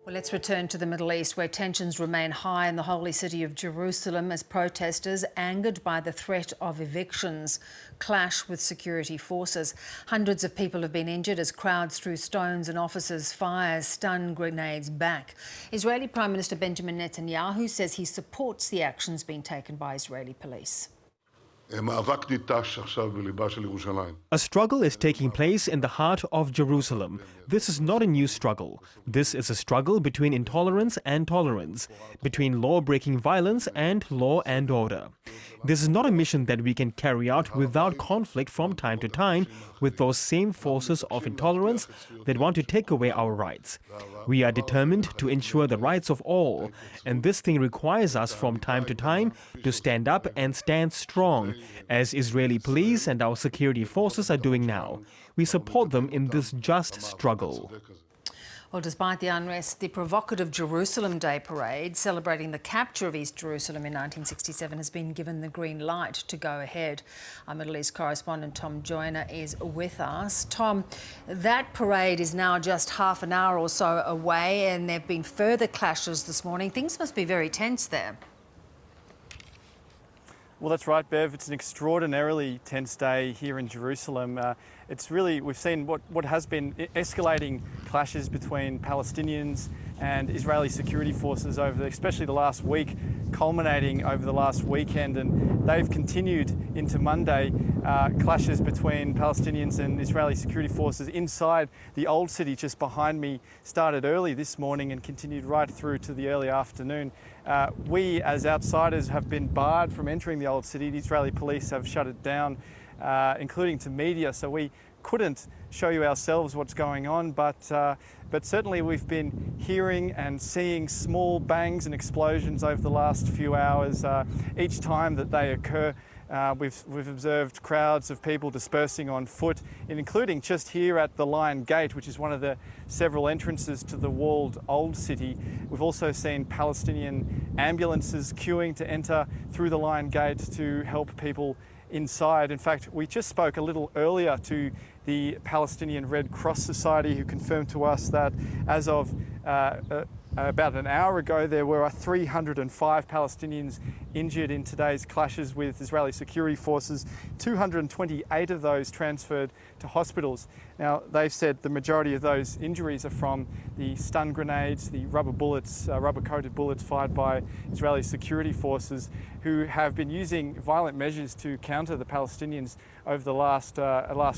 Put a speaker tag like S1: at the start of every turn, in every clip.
S1: Well, let's return to the Middle East, where tensions remain high in the holy city of Jerusalem as protesters, angered by the threat of evictions, clash with security forces. Hundreds of people have been injured as crowds threw stones and officers' fires stun grenades back. Israeli Prime Minister Benjamin Netanyahu says he supports the actions being taken by Israeli police.
S2: A struggle is taking place in the heart of Jerusalem. This is not a new struggle. This is a struggle between intolerance and tolerance, between law-breaking violence and law and order. This is not a mission that we can carry out without conflict from time to time with those same forces of intolerance that want to take away our rights. We are determined to ensure the rights of all, and this thing requires us from time to time to stand up and stand strong, as Israeli police and our security forces are doing now. We support them in this just struggle.
S1: Well, despite the unrest, the provocative Jerusalem Day parade celebrating the capture of East Jerusalem in 1967 has been given the green light to go ahead. Our Middle East correspondent Tom Joyner is with us. Tom, that parade is now just half an hour or so away, and there have been further clashes this morning. Things must be very tense there.
S3: Well, that's right, Bev. It's an extraordinarily tense day here in Jerusalem. We've seen what has been escalating clashes between Palestinians and Israeli security forces over especially the last week, culminating over the last weekend, and they've continued into Monday. Clashes between Palestinians and Israeli security forces inside the old city just behind me started early this morning and continued right through to the early afternoon. We, as outsiders, have been barred from entering the old city. The Israeli police have shut it down, including to media, so we couldn't show you ourselves what's going on, but certainly we've been hearing and seeing small bangs and explosions over the last few hours. Each time that they occur, we've observed crowds of people dispersing on foot, including just here at the Lion Gate, which is one of the several entrances to the walled Old City. We've also seen Palestinian ambulances queuing to enter through the Lion Gate to help people inside. In fact, we just spoke a little earlier to the Palestinian Red Cross Society, who confirmed to us that as of about an hour ago, there were 305 Palestinians injured in today's clashes with Israeli security forces, 228 of those transferred to hospitals. Now, they've said the majority of those injuries are from the stun grenades, the rubber bullets, rubber-coated bullets fired by Israeli security forces, who have been using violent measures to counter the Palestinians over the last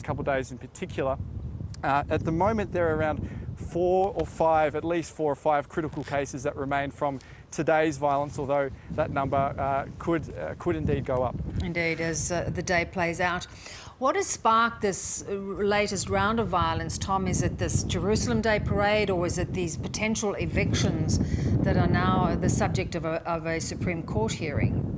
S3: couple of days in particular. At the moment, there are around at least four or five critical cases that remain from today's violence, although that number could indeed go up.
S1: Indeed, as the day plays out. What has sparked this latest round of violence, Tom? Is it this Jerusalem Day parade, or is it these potential evictions that are now the subject of a Supreme Court hearing?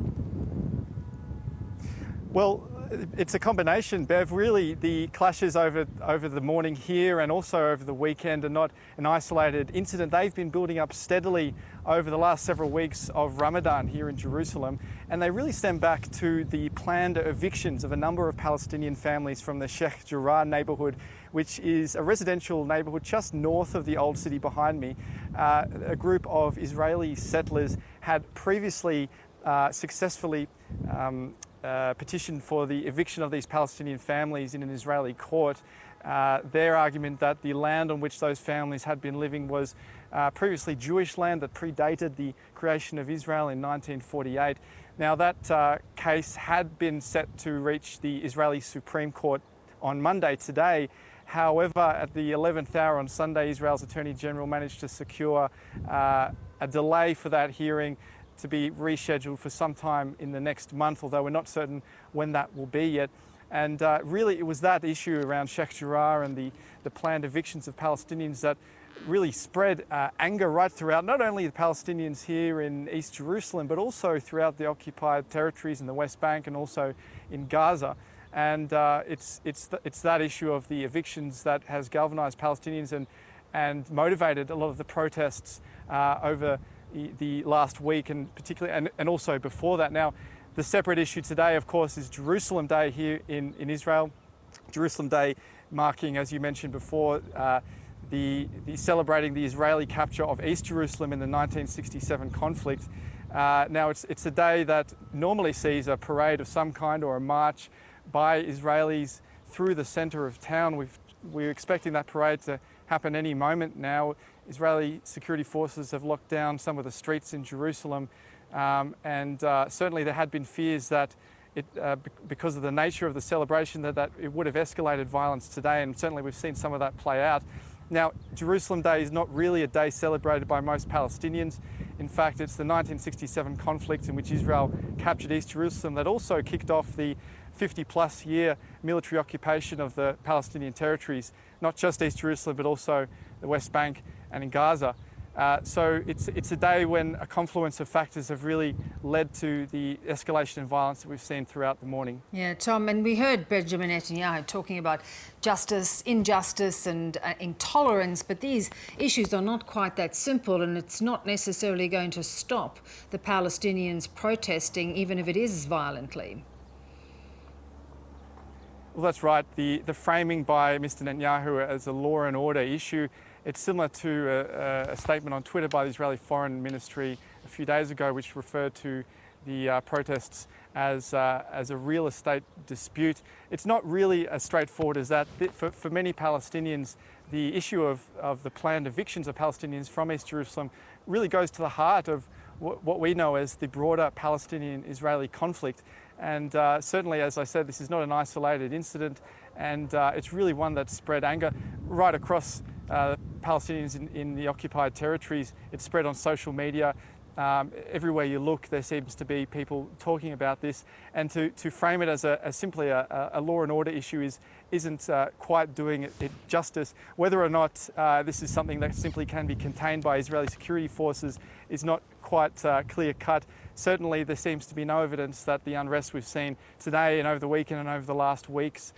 S3: Well, it's a combination, Bev. Really, the clashes over the morning here and also over the weekend are not an isolated incident. They've been building up steadily over the last several weeks of Ramadan here in Jerusalem, and they really stem back to the planned evictions of a number of Palestinian families from the Sheikh Jarrah neighbourhood, which is a residential neighbourhood just north of the old city behind me. A group of Israeli settlers had previously successfully petition for the eviction of these Palestinian families in an Israeli court. Their argument that the land on which those families had been living was previously Jewish land that predated the creation of Israel in 1948. Now, that case had been set to reach the Israeli Supreme Court on Monday today. However, at the 11th hour on Sunday, Israel's Attorney General managed to secure a delay for that hearing to be rescheduled for some time in the next month, although we're not certain when that will be yet. And really, it was that issue around Sheikh Jarrah and the planned evictions of Palestinians that really spread anger right throughout, not only the Palestinians here in East Jerusalem, but also throughout the occupied territories in the West Bank and also in Gaza. And it's that issue of the evictions that has galvanized Palestinians and motivated a lot of the protests over the last week, and particularly and also before that. Now, the separate issue today, of course, is Jerusalem Day here in Israel. Jerusalem Day marking, as you mentioned before, celebrating the Israeli capture of East Jerusalem in the 1967 conflict. Now it's a day that normally sees a parade of some kind or a march by Israelis through the centre of town. We're expecting that parade to happen any moment now. Israeli security forces have locked down some of the streets in Jerusalem, and certainly there had been fears that because of the nature of the celebration that it would have escalated violence today, and certainly we've seen some of that play out. Now, Jerusalem Day is not really a day celebrated by most Palestinians. In fact, it's the 1967 conflict in which Israel captured East Jerusalem that also kicked off the 50-plus year military occupation of the Palestinian territories, not just East Jerusalem, but also the West Bank and in Gaza. So it's a day when a confluence of factors have really led to the escalation in violence that we've seen throughout the morning.
S1: Yeah, Tom, and we heard Benjamin Netanyahu talking about justice, injustice and intolerance, but these issues are not quite that simple, and it's not necessarily going to stop the Palestinians protesting, even if it is violently.
S3: Well, that's right. The framing by Mr. Netanyahu as a law and order issue, it's similar to a statement on Twitter by the Israeli Foreign Ministry a few days ago, which referred to the protests as a real estate dispute. It's not really as straightforward as that. For many Palestinians, the issue of the planned evictions of Palestinians from East Jerusalem really goes to the heart of what we know as the broader Palestinian-Israeli conflict. And certainly, as I said, this is not an isolated incident, and it's really one that spread anger right across Palestinians in the occupied territories. It's spread on social media. Everywhere you look, there seems to be people talking about this, and to frame it as simply a law and order issue isn't quite doing it justice. Whether or not this is something that simply can be contained by Israeli security forces is not quite clear cut. Certainly, there seems to be no evidence that the unrest we've seen today and over the weekend and over the last weeks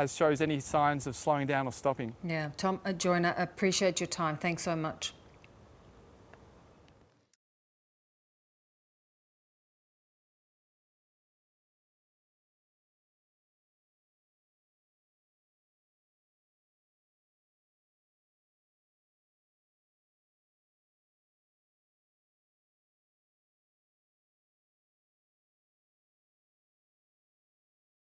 S3: shows any signs of slowing down or stopping.
S1: Yeah, Tom Joyner, appreciate your time. Thanks so much.